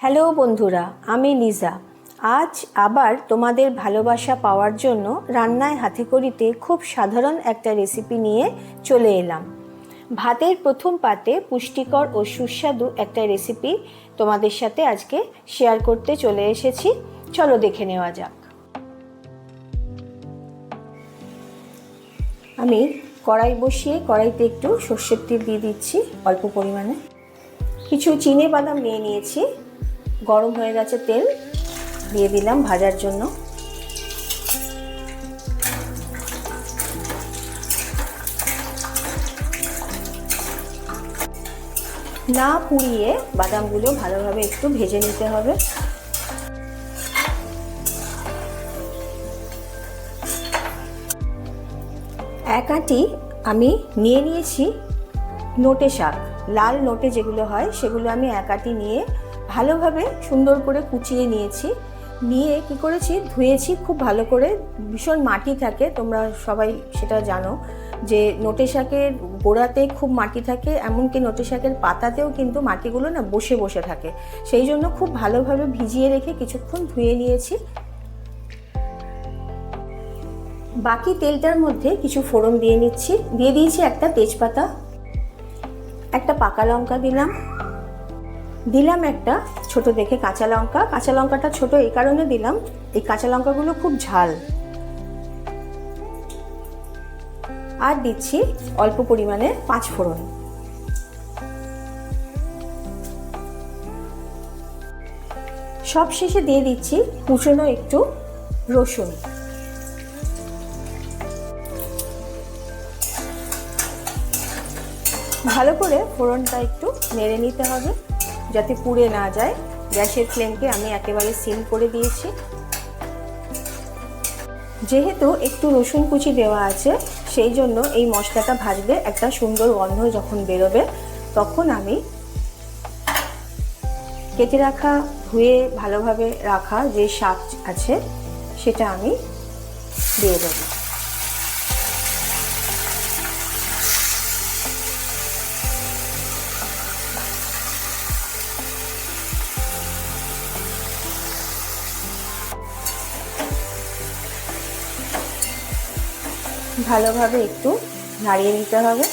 Hello বন্ধুরা, আমি লিজা। আজ আবার তোমাদের ভালোবাসা পাওয়ার জন্য রান্নায় হাতেখড়িতে খুব সাধারণ একটা রেসিপি নিয়ে চলে এলাম। ভাতের প্রথম পাতে পুষ্টিকর ও সুস্বাদু একটা রেসিপি তোমাদের সাথে আজকে শেয়ার করতে চলে এসেছি। চলো দেখে নেওয়া যাক। আমি কড়াই বসিয়ে কড়াইতে একটু সর্ষের তেল দিয়ে দিচ্ছি অল্প পরিমাণে। কিছু চিনে বাদাম নিয়ে নিয়েছি। গরম হয়ে গেছে তেল, দিয়ে দিলাম ভাজার জন্য। না পুড়িয়ে বাদামগুলো ভালোভাবে একটু ভেজে নিতে হবে। এক আঁটি আমি নিয়ে নিয়েছি নোটে শাক, লাল নোটে যেগুলো হয় সেগুলো আমি এক আঁটি নিয়ে ভালোভাবে সুন্দর করে কুচিয়ে নিয়েছি। নিয়ে কি করেছি, ধুয়েছি খুব ভালো করে। ভীষণ মাটি থাকে, তোমরা সবাই সেটা জানো যে নোটে শাকের গোড়াতে খুব মাটি থাকে, এমনকি নোটে শাকের পাতাতেও কিন্তু মাটিগুলো না বসে বসে থাকে। সেই জন্য খুব ভালোভাবে ভিজিয়ে রেখে কিছুক্ষণ ধুয়ে নিয়েছি। বাকি তেলটার মধ্যে কিছু ফোড়ন দিয়ে নিচ্ছি। দিয়ে দিয়েছি একটা তেজপাতা, একটা পাকা লঙ্কা দিলাম একটা ছোট দেখে কাঁচা লঙ্কা। কাঁচা লঙ্কাটা ছোট এই কারণে দিলাম, এই কাঁচা লঙ্কাগুলো খুব ঝাল। আর দিচ্ছি অল্প পরিমাণে পাঁচ ফোড়ন। সব শেষে দিয়ে দিচ্ছি কুচনো একটু রসুন। ভালো করে ফোড়নটা একটু নেড়ে নিতে হবে যাতে পুড়ে না যায়। গ্যাসের ফ্লেমকে আমি একেবারে সিম করে দিয়েছি। যেহেতু একটু রসুন কুচি দেওয়া আছে, সেই জন্য এই মশলাটা ভাজলে একটা সুন্দর গন্ধ যখন বেরোবে, তখন আমি কেটে রাখা, ধুয়ে ভালোভাবে রাখা যে শাক আছে সেটা আমি দিয়ে দেবো। ভালোভাবে একটু নাড়িয়ে নিতে হবে।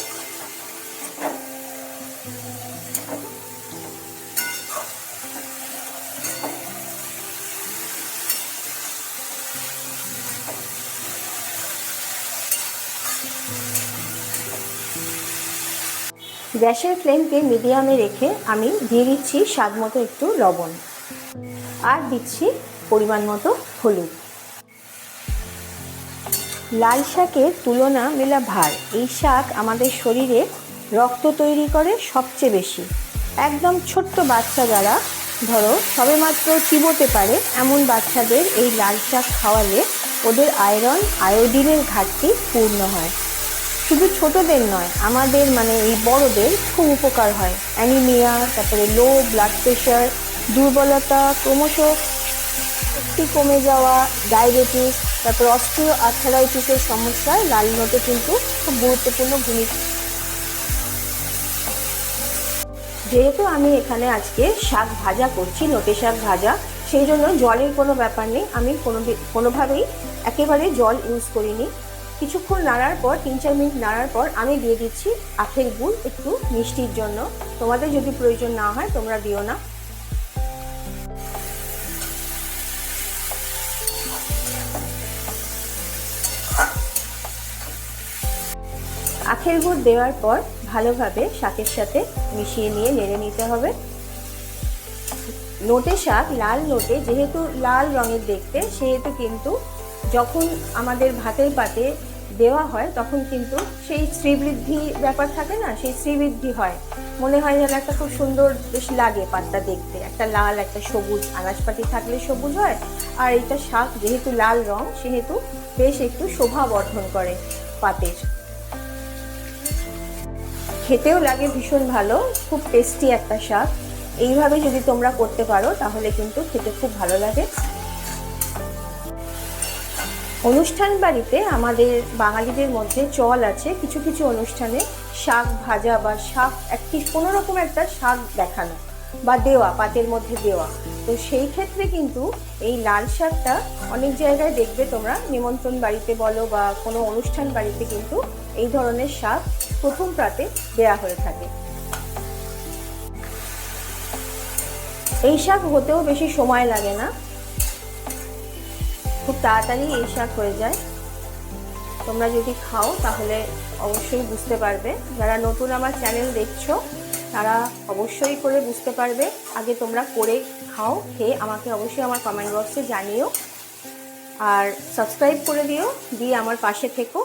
গ্যাসের ফ্লেমকে মিডিয়ামে রেখে আমি দিয়ে দিচ্ছি স্বাদ মতো একটু লবণ, আর দিচ্ছি পরিমাণ মতো হলুদ। লাল শাকের তুলনা মেলা ভার। এই শাক আমাদের শরীরে রক্ত তৈরি করে সবচেয়ে বেশি। একদম ছোট্ট বাচ্চা যারা ধরো সবেমাত্র চিবোতে পারে, এমন বাচ্চাদের এই লাল শাক খাওয়ালে ওদের আয়রন, আয়োডিনের ঘাটতি পূর্ণ হয়। শুধু ছোটদের নয়, আমাদের এই বড়দের খুব উপকার হয়। অ্যানিমিয়া, তারপরে লো ব্লাড প্রেশার, দুর্বলতা, ক্রমশ শক্তি কমে যাওয়া, ডায়াবেটিস, তারপর অস্টিও আর্থারাইটিসের সমস্যায় লাল নোটে কিন্তু খুব গুরুত্বপূর্ণ ভূমিকা। যেহেতু আমি এখানে আজকে শাক ভাজা করছি, নোটে শাক ভাজা, সেই জন্য জলের কোনো ব্যাপার নেই। আমি কোনোভাবেই একেবারে জল ইউজ করিনি। কিছুক্ষণ নাড়ার পর, 3-4 মিনিট নাড়ার পর আমি দিয়ে দিচ্ছি আখের গুড় একটু মিষ্টির জন্য। তোমাদের যদি প্রয়োজন না হয় তোমরা দিও না। আখের গুড় দেওয়ার পর ভালোভাবে শাকের সাথে মিশিয়ে নিয়ে নেড়ে নিতে হবে। নোটে শাক, লাল নোটে যেহেতু লাল রঙের দেখতে, সেহেতু কিন্তু যখন আমাদের ভাতের পাতে দেওয়া হয় তখন কিন্তু সেই শ্রীবৃদ্ধি ব্যাপার থাকে না, সেই শ্রীবৃদ্ধি হয়। মনে হয় যেন একটা খুব সুন্দর বেশ লাগে পাতটা দেখতে। একটা লাল, একটা সবুজ, আনাজপাতি থাকলে সবুজ হয়, আর এটা শাক যেহেতু লাল রং, সেহেতু বেশ একটু শোভা বর্ধন করে পাতের। খেতেও লাগে ভীষণ ভালো, খুব টেস্টি একটা শাক। এইভাবে যদি তোমরা করতে পারো তাহলে কিন্তু খেতে খুব ভালো লাগে। অনুষ্ঠান বাড়িতে আমাদের বাঙালিদের মধ্যে চল আছে কিছু কিছু অনুষ্ঠানে শাক ভাজা বা শাক কোনো রকম একটা শাক দেখানো। বা দেওয়া, পাতের মধ্যে দেওয়া। তো সেই ক্ষেত্রে কিন্তু এই লাল শাকটা অনেক জায়গায় দেখবে তোমরা, নিমন্ত্রণ বাড়িতে বলো বা কোনো অনুষ্ঠান বাড়িতে কিন্তু এই ধরনের শাক প্রথম পাতে দেয়া হয়ে থাকে। এই শাক হতেও বেশি সময় লাগে না, খুব তাড়াতাড়ি এই শাক হয়ে যায়। তোমরা যদি খাও তাহলে অবশ্যই বুঝতে পারবে। যারা নতুন আমার চ্যানেল দেখছো তারা অবশ্যই করে বুঝতে পারবে। আগে তোমরা করে খাও, খেয়ে আমাকে অবশ্যই আমার কমেন্ট বক্সে জানিও, আর সাবস্ক্রাইব করে দিও, দিয়ে আমার পাশে থেকো।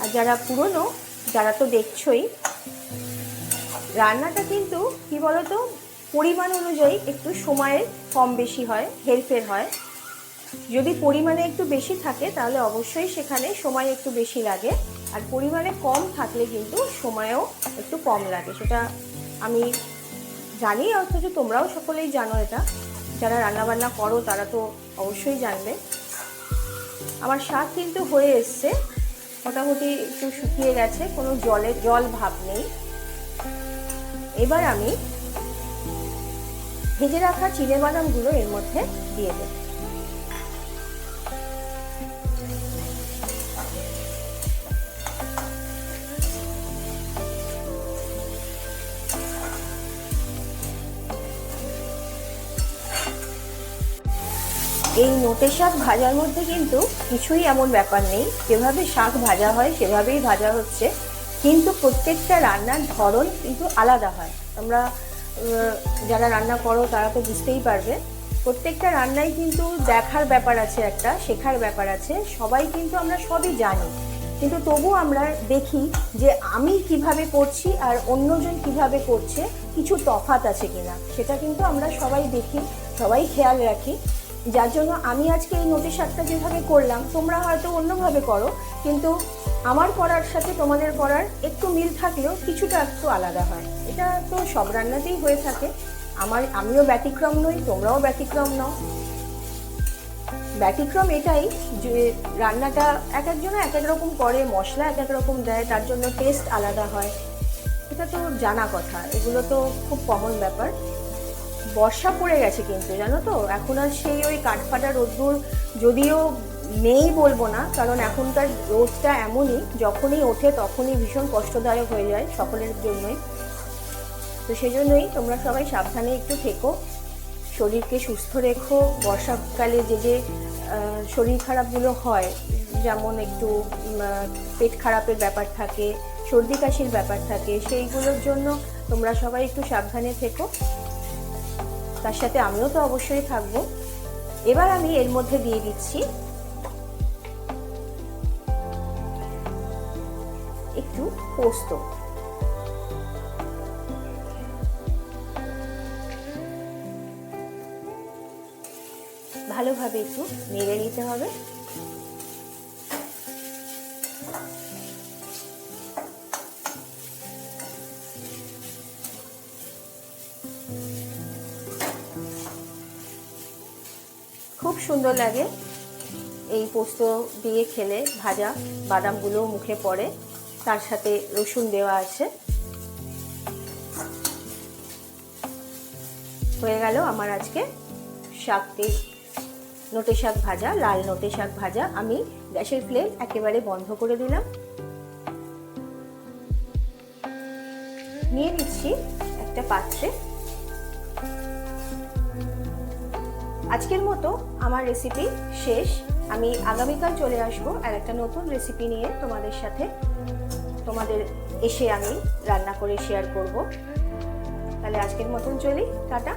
আর যারা পুরনো, যারা তো দেখছোই, রান্নাটা কিন্তু কি বলতো, পরিমাণ অনুযায়ী একটু সময়ের কম বেশি হয়, হেরফের হয়। যদি পরিমাণে একটু বেশি থাকে তাহলে অবশ্যই সেখানে সময় একটু বেশি লাগে, আর পরিমাণে কম থাকলে কিন্তু সময়ও একটু কম লাগে। সেটা আমি জানি, অথচ তোমরাও সকলেই জানো এটা। যারা রান্নাবান্না করো তারা তো অবশ্যই জানবে। আমার শাক কিন্তু হয়ে এসছে, মোটামুটি একটু শুকিয়ে গেছে, কোনো জল ভাব নেই। এবার আমি ভেজে রাখা চিনেবাদামগুলো এর মধ্যে দিয়ে দেব। এই নোটে শাক ভাজার মধ্যে কিন্তু কিছুই এমন ব্যাপার নেই, যেভাবে শাক ভাজা হয় সেভাবেই ভাজা হচ্ছে, কিন্তু প্রত্যেকটা রান্নার ধরন কিন্তু আলাদা হয়। তোমরা যারা রান্না করো তারা তো বুঝতেই পারবে। প্রত্যেকটা রান্নায় কিন্তু দেখার ব্যাপার আছে, একটা শেখার ব্যাপার আছে। সবাই কিন্তু আমরা সবই জানি, কিন্তু তবু আমরা দেখি যে আমি কিভাবে করছি আর অন্যজন কিভাবে করছে, কিছু তফাৎ আছে কিনা, সেটা কিন্তু আমরা সবাই দেখি, সবাই খেয়াল রাখি। যার জন্য আমি আজকে এই নোটে শাকটা যেভাবে করলাম, তোমরা হয়তো অন্যভাবে করো, কিন্তু আমার করার সাথে তোমাদের করার একটু মিল থাকলেও কিছুটা একটু আলাদা হয়। এটা তো সব রান্নাতেই হয়ে থাকে। আমিও ব্যতিক্রম নই, তোমরাও ব্যতিক্রম নও। ব্যতিক্রম এটাই যে রান্নাটা এক একজনে এক এক রকম করে, মশলা এক এক রকম দেয়, তার জন্য টেস্ট আলাদা হয়। এটা তো জানা কথা, এগুলো তো খুব কমন ব্যাপার। বর্ষা পড়ে গেছে কিন্তু, জানো তো, এখন আর সেই ওই কাঠফাটা রোদ্দুর যদিও নেই বলবো না, কারণ এখনকার রোদটা এমনই, যখনই ওঠে তখনই ভীষণ কষ্টদায়ক হয়ে যায় সকলের জন্যই। তো সেই জন্যই তোমরা সবাই সাবধানে একটু থেকো, শরীরকে সুস্থ রেখো। বর্ষাকালে যে শরীর খারাপগুলো হয়, যেমন একটু পেট খারাপের ব্যাপার থাকে, সর্দি কাশির ব্যাপার থাকে, সেইগুলোর জন্য তোমরা সবাই একটু সাবধানে থেকো। তার সাথে আমিও তো অবশ্যই থাকবো। এবার আমি এর মধ্যে দিয়ে দিচ্ছি একটু পোস্ত। ভালোভাবে একটু নেড়ে নিতে হবে। খুব সুন্দর লাগে এই পোস্ত দিয়ে খেলে, ভাজা বাদামগুলো মুখে পড়ে, তার সাথে রসুন দেওয়া আছে। হয়ে গেল আমার আজকে শাকটি, নোটে শাক ভাজা, লাল নোটে শাক ভাজা। আমি গ্যাসের ফ্লেম একেবারে বন্ধ করে দিলাম। নিয়ে নিচ্ছি একটা পাত্রে। আজকের মতো আমার রেসিপি শেষ। আমি আগামীকাল চলে আসবো আর একটা নতুন রেসিপি নিয়ে তোমাদের সাথে, তোমাদের এসে আমি রান্না করে শেয়ার করব। তাহলে আজকের মতন চলি, টাটা।